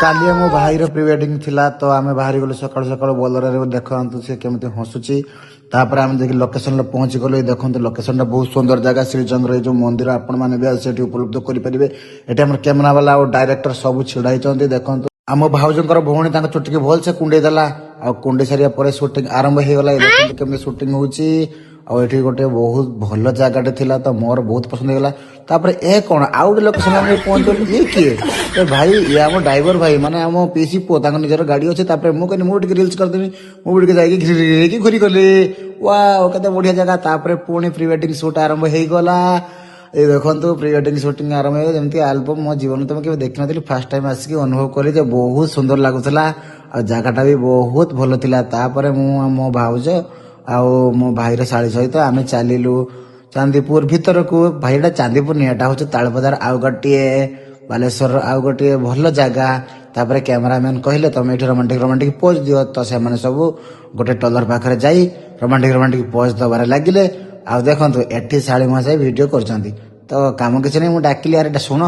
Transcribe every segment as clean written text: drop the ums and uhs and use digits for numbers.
କାଲି ଆମ ଭାଇର ପ୍ରି ୱେଡିଂ ଥିଲା ତ ଆମେ ବାହାରି ଗଲୁ ସକାଳୁ ସକାଳୁ ବୋଲରରେ ଦେଖନ୍ତୁ ସେ କେମିତି ହସୁଛି। ତାପରେ ଆମେ ଯାଇକି ଲୋକେସନରେ ପହଞ୍ଚି ଗଲୁ। ଦେଖନ୍ତୁ ଲୋକେସନଟା ବହୁତ ସୁନ୍ଦର ଜାଗା ଶ୍ରୀଚନ୍ଦ୍ର ଏଇ ଯୋଉ ମନ୍ଦିର ଆପଣ ମାନେ ବି ସେଠି ଉପଲବ୍ଧ କରିପାରିବେ। ଏଠି ଆମର କ୍ୟାମେରା ବାଲା ଆଉ ଡାଇରେକ୍ଟର ସବୁ ଛିଡା ହେଇଛନ୍ତି। ଦେଖନ୍ତୁ ଆମ ଭାଉଜଙ୍କର ଭଉଣୀ ତାଙ୍କ ଚୁଟିକି ଭଲସେ କୁଣ୍ଡେଇ ଦେଲା ଆଉ କୁଣ୍ଡେଇ ସାରିବା ପରେ ସୁଟିଂ ଆରମ୍ଭ ହେଇଗଲା। ଦେଖନ୍ତୁ କେମିତି ସୁଟିଂ ହଉଛି ଆଉ ଏଠି ଗୋଟେ ବହୁତ ଭଲ ଜାଗାଟେ ଥିଲା ତ ମୋର ବହୁତ ପସନ୍ଦ ହେଇଗଲା। ତାପରେ ଏ କଣ ଆଉ ଗୋଟେ ଲୋକେସନ ଆମେ ପହଞ୍ଚିଗଲୁ। ଇଏ କିଏ? ଏ ଭାଇ ଇଏ ଆମ ଡ୍ରାଇଭର ଭାଇ ମାନେ ଆମ ପିସି ପୁଅ ତାଙ୍କ ନିଜର ଗାଡି ଅଛି। ତାପରେ ମୁଁ କହିଲି ମୁଁ ଟିକେ ରିଲ୍ସ କରିଦେବି ମୁଁ ବି ଟିକେ ଯାଇକି ଘିରି ଘୁରି ଗଲି। ୱାଓ କେତେ ବଢିଆ ଜାଗା। ତାପରେ ପୁଣି ପ୍ରି ୱେଡିଂ ସୁଟ୍ ଆରମ୍ଭ ହେଇଗଲା। ଏଇ ଦେଖନ୍ତୁ ପ୍ରି ୱେଡିଂ ସୁଟିଂ ଆରମ୍ଭ ହେଇଗଲା ଯେମିତି ଆଲବମ୍ ମୋ ଜୀବନ ତ ମୁଁ କେବେ ଦେଖିନଥିଲି ଫାର୍ଷ୍ଟ ଟାଇମ ଆସିକି ଅନୁଭବ କଲି ଯେ ବହୁତ ସୁନ୍ଦର ଲାଗୁଥିଲା ଆଉ ଜାଗାଟା ବି ବହୁତ ଭଲ ଥିଲା। ତାପରେ ମୁଁ ଆଉ ମୋ ଭାଉଜ ଆଉ ମୋ ଭାଇର ଶାଳୀ ସହିତ ଆମେ ଚାଲିଲୁ ଚାନ୍ଦିପୁର ଭିତରକୁ। ଭାଇଟା ଚାନ୍ଦିପୁର ନିଏ ଏଟା ହଉଛି ତାଳବଜାର ଆଉ ଗୋଟିଏ ବାଲେଶ୍ୱରର ଆଉ ଗୋଟିଏ ଭଲ ଜାଗା। ତାପରେ କ୍ୟାମେରାମ୍ୟାନ କହିଲେ ତମେ ଏଠି ରୋମାଣ୍ଟିକ ପୋଜ ଦିଅ ତ ସେମାନେ ସବୁ ଗୋଟେ ଟଲର ପାଖରେ ଯାଇ ରୋମାଣ୍ଟିକ ପୋଜ ଦବାରେ ଲାଗିଲେ। ଆଉ ଦେଖନ୍ତୁ ଏଠି ଶାଳୀ ମଶାଇ ଭିଡିଓ କରୁଛନ୍ତି ତ କାମ କିଛି ନାହିଁ। ମୁଁ ଡାକିଲି ଆରେ ଏଟା ଶୁଣ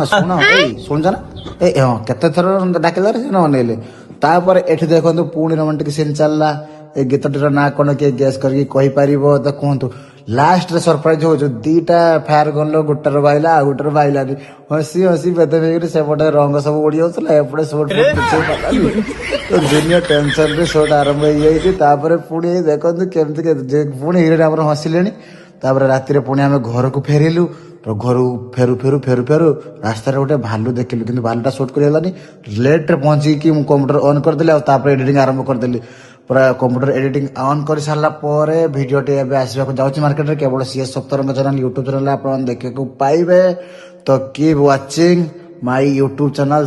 ଏଇ ଶୁଣୁଛ ନା ଏଇ ହଁ କେତେ ଥର ଡାକିଲାରେ ସେ ଅନେଇଲେ। ତାପରେ ଏଠି ଦେଖନ୍ତୁ ପୁଣି ରୋମାଣ୍ଟିକ ସିନ୍ ଚାଲିଲା। ଏ ଗୀତଟିର ନାଁ କଣ କିଏ ଗେସ୍ କରିକି କହିପାରିବ ତ କୁହନ୍ତୁ। ଲାଷ୍ଟରେ ସରପ୍ରାଇଜ ହଉଛି ଦିଟା ଫାୟାର ଗନ୍ର ଗୋଟେର ବାଇଲା ଆଉ ଗୋଟେର ବାଇଲାନି। ହସି ହସି ବେଦ ହେଇକରି ସେପଟେ ରଙ୍ଗ ସବୁ ଉଡି ଯାଉଥିଲା ଏପଟେ ସୁଟ କିଛି ପାରିଲାନି ତ ଦୁନିଆ ଟେନସନରେ ସୁଟ ଆରମ୍ଭ ହେଇଯାଇଛି। ତାପରେ ପୁଣି ଦେଖନ୍ତୁ କେମିତି ପୁଣି ହିରୋ ଆମର ହସିଲେଣି। ତାପରେ ରାତିରେ ପୁଣି ଆମେ ଘରକୁ ଫେରିଲୁ ତ ଘରୁ ଫେରୁ ଫେରୁ ଫେରୁ ଫେରୁ ରାସ୍ତାରେ ଗୋଟେ ଭାଲୁ ଦେଖିଲୁ କିନ୍ତୁ ଭାଲୁଟା ସୁଟ୍ କରି ହେଲାନି। ଲେଟ୍ରେ ପହଞ୍ଚିକି ମୁଁ କମ୍ପ୍ୟୁଟର ଅନ୍ କରିଦେଲି ଆଉ ତାପରେ ଏଡିଟିଂ ଆରମ୍ଭ କରିଦେଲି। ପୁରା କମ୍ପ୍ୟୁଟର ଏଡିଟିଂ ଅନ୍ କରି ସାରିଲା ପରେ ଭିଡିଓଟି ଏବେ ଆସିବାକୁ ଯାଉଛି ମାର୍କେଟରେ କେବଳ ସିଏସ୍ ସପ୍ତରଙ୍ଗ ଚ୍ୟାନେଲ ୟୁଟ୍ୟୁବ ଚ୍ୟାନେଲ ଆପଣ ଦେଖିବାକୁ ପାଇବେ। ତ କିପ୍ ୱାଚିଂ ମାଇ ୟୁଟ୍ୟୁବ ଚ୍ୟାନେଲ।